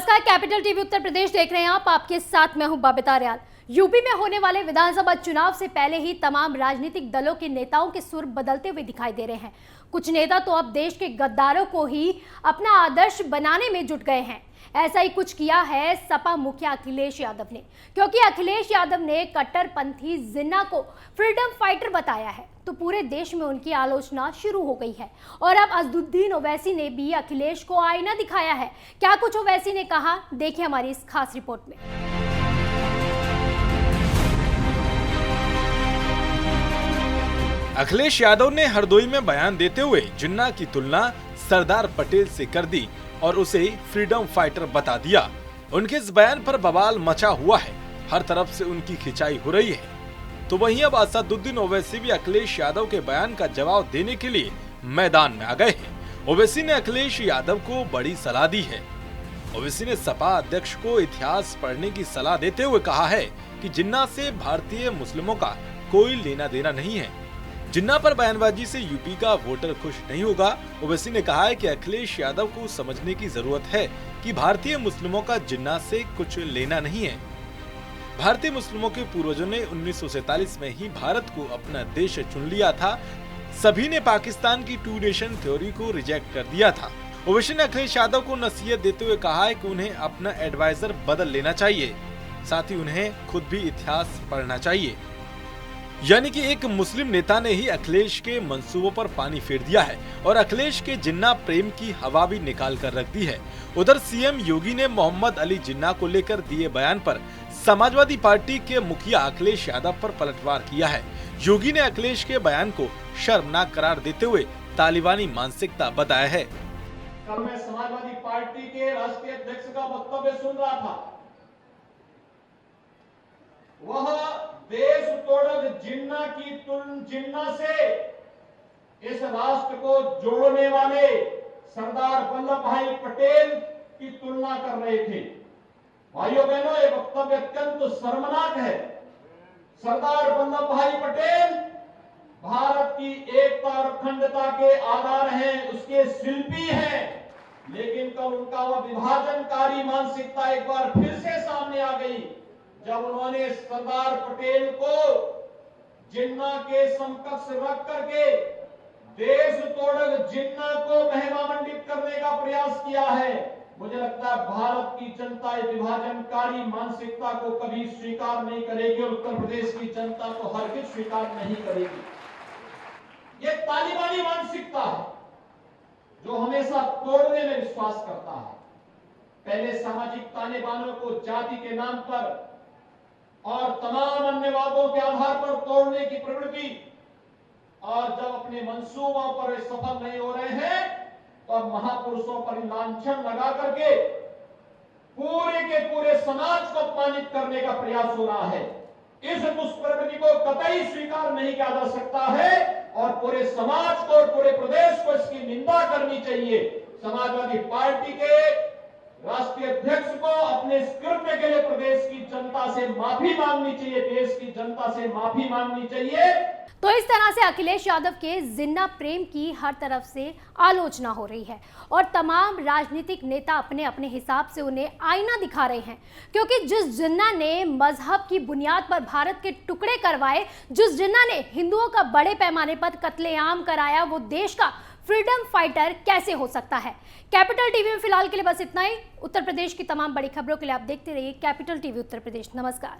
नमस्कार, capital TV Uttar Pradesh देख रहे हैं आप। आपके साथ मैं हूं बबीता रियाल। यूपी में होने वाले विधानसभा चुनाव से पहले ही तमाम राजनीतिक दलों के नेताओं के सुर बदलते हुए दिखाई दे रहे हैं। कुछ नेता तो अब देश के गद्दारों को ही अपना आदर्श बनाने में जुट गए हैं। ऐसा ही कुछ किया है सपा मुखिया अखिलेश यादव ने, क्योंकि अखिलेश यादव ने कट्टरपंथी जिन्ना को फ्रीडम फाइटर बताया है तो पूरे देश में उनकी आलोचना शुरू हो गई है। और अब असदुद्दीन ओवैसी ने भी अखिलेश को आईना दिखाया है। क्या कुछ ओवैसी ने कहा, देखिए हमारी इस खास रिपोर्ट में। अखिलेश यादव ने हरदोई में बयान देते हुए जिन्ना की तुलना सरदार पटेल से कर दी और उसे फ्रीडम फाइटर बता दिया। उनके इस बयान पर बवाल मचा हुआ है, हर तरफ से उनकी खिंचाई हो रही है। तो वहीं अब असदुद्दीन ओवैसी भी अखिलेश यादव के बयान का जवाब देने के लिए मैदान में आ गए हैं। ओवैसी ने अखिलेश यादव को बड़ी सलाह दी है। ओवैसी ने सपा अध्यक्ष को इतिहास पढ़ने की सलाह देते हुए कहा है कि जिन्ना से भारतीय मुस्लिमों का कोई लेना देना नहीं है। जिन्ना पर बयानबाजी से यूपी का वोटर खुश नहीं होगा। ओवैसी ने कहा है कि अखिलेश यादव को समझने की जरूरत है कि भारतीय मुस्लिमों का जिन्ना से कुछ लेना नहीं है। भारतीय मुस्लिमों के पूर्वजों ने 1947 में ही भारत को अपना देश चुन लिया था। सभी ने पाकिस्तान की टू नेशन थ्योरी को रिजेक्ट कर दिया था। ओवैसी ने अखिलेश यादव को नसीहत देते हुए कहा है कि उन्हें अपना एडवाइजर बदल लेना चाहिए, साथ ही उन्हें खुद भी इतिहास पढ़ना चाहिए। यानी कि एक मुस्लिम नेता ने ही अखिलेश के मंसूबों पर पानी फेर दिया है और अखिलेश के जिन्ना प्रेम की हवा भी निकाल कर रख दी है। उधर सीएम योगी ने मोहम्मद अली जिन्ना को लेकर दिए बयान पर समाजवादी पार्टी के मुखिया अखिलेश यादव पर पलटवार किया है। योगी ने अखिलेश के बयान को शर्मनाक करार देते हुए तालिबानी मानसिकता बताया है। कल मैं समाजवादी पार्टी के राष्ट्रीय अध्यक्ष का वक्तव्य सुन रहा था। वह देश तोड़क जिन्ना से इस राष्ट्र को जोड़ने वाले सरदार वल्लभ भाई पटेल की तुलना कर रहे थे। भाइयों बहनों, ये वक्तव्य अत्यंत शर्मनाक है। सरदार वल्लभ भाई पटेल भारत की एकता और अखंडता के आधार हैं, उसके शिल्पी हैं, लेकिन कल उनका वह विभाजनकारी मानसिकता एक बार फिर से सामने आ गई जब उन्होंने सरदार पटेल को जिन्ना के समकक्ष रख करके देश तोड़क जिन्ना को महिमा मंडित करने का प्रयास किया है। मुझे लगता है भारत की जनता इस विभाजनकारी मानसिकता को कभी स्वीकार नहीं करेगी और उत्तर प्रदेश की जनता को हरगिज स्वीकार नहीं करेगी। ये तालिबानी मानसिकता है जो हमेशा तोड़ने में विश्वास करता है। पहले सामाजिक ताने बानों को जाति के नाम पर और तमाम अन्य वादों के आधार पर तोड़ने की प्रवृत्ति, और जब अपने मंसूबों पर सफल नहीं हो रहे हैं तो अब महापुरुषों पर लांछन लगा करके पूरे के पूरे समाज को अपमानित करने का प्रयास हो रहा है। इस दुष्प्रवृत्ति को कतई स्वीकार नहीं किया जा सकता है और पूरे समाज को और पूरे प्रदेश को इसकी निंदा करनी चाहिए। समाजवादी पार्टी के राष्ट्रीय अध्यक्ष को अपने इस कृत्य के लिए प्रदेश की जनता से माफी मांगनी चाहिए, देश की जनता से माफी मांगनी चाहिए। तो इस तरह से अखिलेश यादव के जिन्ना प्रेम की हर तरफ से आलोचना हो रही है और तमाम राजनीतिक नेता अपने अपने हिसाब से उन्हें आईना दिखा रहे हैं, क्योंकि जिस जिन्ना ने मजहब की बुनियाद पर भारत के टुकड़े करवाए, जिस जिन्ना ने हिंदुओं का बड़े पैमाने पर कत्लेआम कराया, वो देश का फ्रीडम फाइटर कैसे हो सकता है। कैपिटल टीवी में फिलहाल के लिए बस इतना ही। उत्तर प्रदेश की तमाम बड़ी खबरों के लिए आप देखते रहिए कैपिटल टीवी उत्तर प्रदेश। नमस्कार।